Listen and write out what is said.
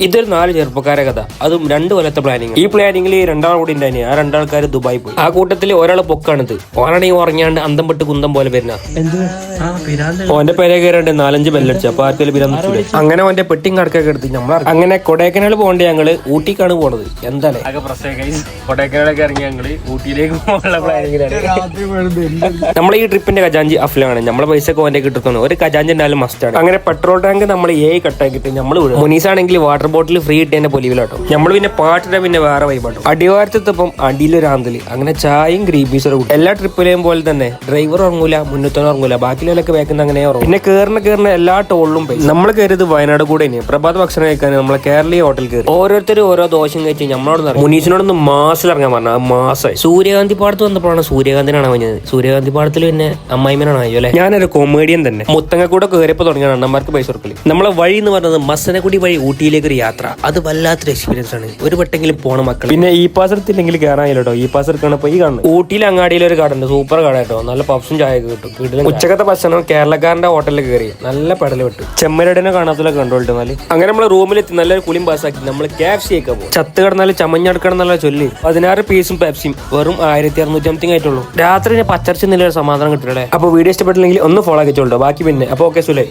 ഇതൊരു 4 ചെറുപ്പക്കാരെ കഥ, അതും 2 കൊല്ലത്തെ പ്ലാനിങ്. ഈ പ്ലാനിങ്ങിൽ 2 ആൾ കൂടി ഉണ്ടായി. ആ 2 ആൾക്കാർ ദുബായി പോയി. ആ കൂട്ടത്തിൽ ഒരാൾ പൊക്കാണിത്. ഓനാണെങ്കിൽ ഉറങ്ങിയാണ്ട് അന്തം പെട്ട് കുന്തം പോലെ വരുന്ന ഓന്റെ പേരെ കയറാണ്ട് 4-5 ബെല്ലടിച്ചു. അപ്പൊ ആർക്കും പിരാന്ത്. അങ്ങനെ ഓന്റെ പെട്ടിങ് കടക്കൊക്കെ എടുത്ത് നമ്മൾ അങ്ങനെ കൊടൈക്കനാൽ പോകേണ്ട ഞങ്ങള് ഊട്ടിക്കാണ് പോണത്. എന്തായാലും കൊടൈക്കനാലൊക്കെ ഇറങ്ങി ഞങ്ങള് ഊട്ടിയിലേക്ക് പോകാനുള്ള പ്ലാനിങ്ങിലാണ്. നമ്മളെ ഈ ട്രിപ്പിന്റെ ഖജാഞ്ചി അഫ്ലാണ്. നമ്മളെ പൈസ ഒക്കെ ഓന്റെ കിട്ടുന്നു. ഒരു ഖജാഞ്ചി ഉണ്ടായാലും മസ്റ്റാണ്. അങ്ങനെ പെട്രോൾ ടാങ്ക് നമ്മൾ കട്ടാക്കിയിട്ട് നമ്മൾ മുനീസാണെങ്കിൽ വാട്ടർ ബോട്ടിൽ ഫ്രീ കിട്ടിയതിന്റെ പൊലിവിലാട്ടോ. നമ്മൾ പിന്നെ പാട്ടിന്റെ പിന്നെ വേറെ വൈബാട്ടോ. അടിവാരത്തെത്തപ്പം അടിയിലൊരാന്തല്. അങ്ങനെ ചായയും ഗ്രീൻ പീസറും കൂട്ടി. എല്ലാ ട്രിപ്പിലെയും പോലെ തന്നെ ഡ്രൈവർ ഉറങ്ങൂല, മുന്നൂറ്റോനും ഉറങ്ങൂല, ബാക്കിയുള്ളവരൊക്കെ വേക്കുന്ന അങ്ങനെ ഉറങ്ങും. പിന്നെ കേറുന്ന എല്ലാ ടോളിലും പോയി. നമ്മൾ കയറിയത് വയനാട് കൂടെ തന്നെ പ്രഭാത ഭക്ഷണം കഴിക്കാൻ നമ്മളെ കേരളീയ ഹോട്ടൽ കയറി. ഓരോരുത്തരും ഓരോ ദോഷം കഴിച്ച് നമ്മളോട് മുനീസിനോടൊന്ന് മാസിൽ ഇറങ്ങാൻ പറഞ്ഞു. മാസമായി സൂര്യകാന്തി പാടത്ത് വന്നപ്പോഴാണ് സൂര്യകാന്തിനാണ് പറഞ്ഞത്. സൂര്യകാന്തി പാടത്തിൽ പിന്നെ അമ്മായിമനാണ് ആയോ അല്ലെ. ഞാനൊരു കൊമേഡിയൻ തന്നെ. മുത്തങ്ങ കൂടെ കയറിയപ്പോ തുടങ്ങിയ അണ്ണന്മാർക്ക് പൈസ കൊടുക്കല്. നമ്മളെ വഴി എന്ന് പറഞ്ഞത് മസനക്കുടി വഴി ഊട്ടിയിലേക്ക് ഒരു യാത്ര. അത് വല്ലാത്തൊരു എക്സ്പീരിയൻസ് ആണ്. ഒരു വട്ടെങ്കിലും പോണ മക്കൾ. പിന്നെ ഈ പാസ് എടുത്തില്ലെങ്കിൽ കയറാനില്ലോ. ഈ പാസ് എടുക്കണപ്പോ ഈ കാണുന്നത് ഊട്ടിയിൽ അങ്ങാടിയിൽ ഒരു കട ഉണ്ട്. സൂപ്പർ കട കേട്ടോ. നല്ല പപ്സും ചായ കിട്ടും. ഉച്ചക്കത്തെ ഭക്ഷണം കേരളക്കാരന്റെ ഹോട്ടലിൽ കയറി നല്ല പടല് വിട്ടു. ചെമ്മരടിനെ കാണാത്തതിലൊക്കെ കണ്ടോളിട്ട് നല്ല. അങ്ങനെ നമ്മള് റൂമിലെത്തി നല്ലൊരു കുളിയും പാസ്സാക്കി നമ്മൾ KFC ഒക്കെ പോകും. ചത്ത് കിടന്നാലും ചമഞ്ഞെടുക്കണം എന്നുള്ള ചൊല്ലി 16 പീസും പെപ്സിയും വെറും 1650 ആയിട്ടുള്ളൂ. രാത്രി പച്ചർച്ച നിലയൊരു സമാധാനം കിട്ടില്ലേ. അപ്പൊ വീഡിയോ ഇഷ്ടപ്പെട്ടില്ലെങ്കിൽ ഒന്ന് ഫോളോ ആക്കിച്ചോളൂ. ബാക്കി പിന്നെ. അപ്പൊ ഓക്കെ സുലൈ.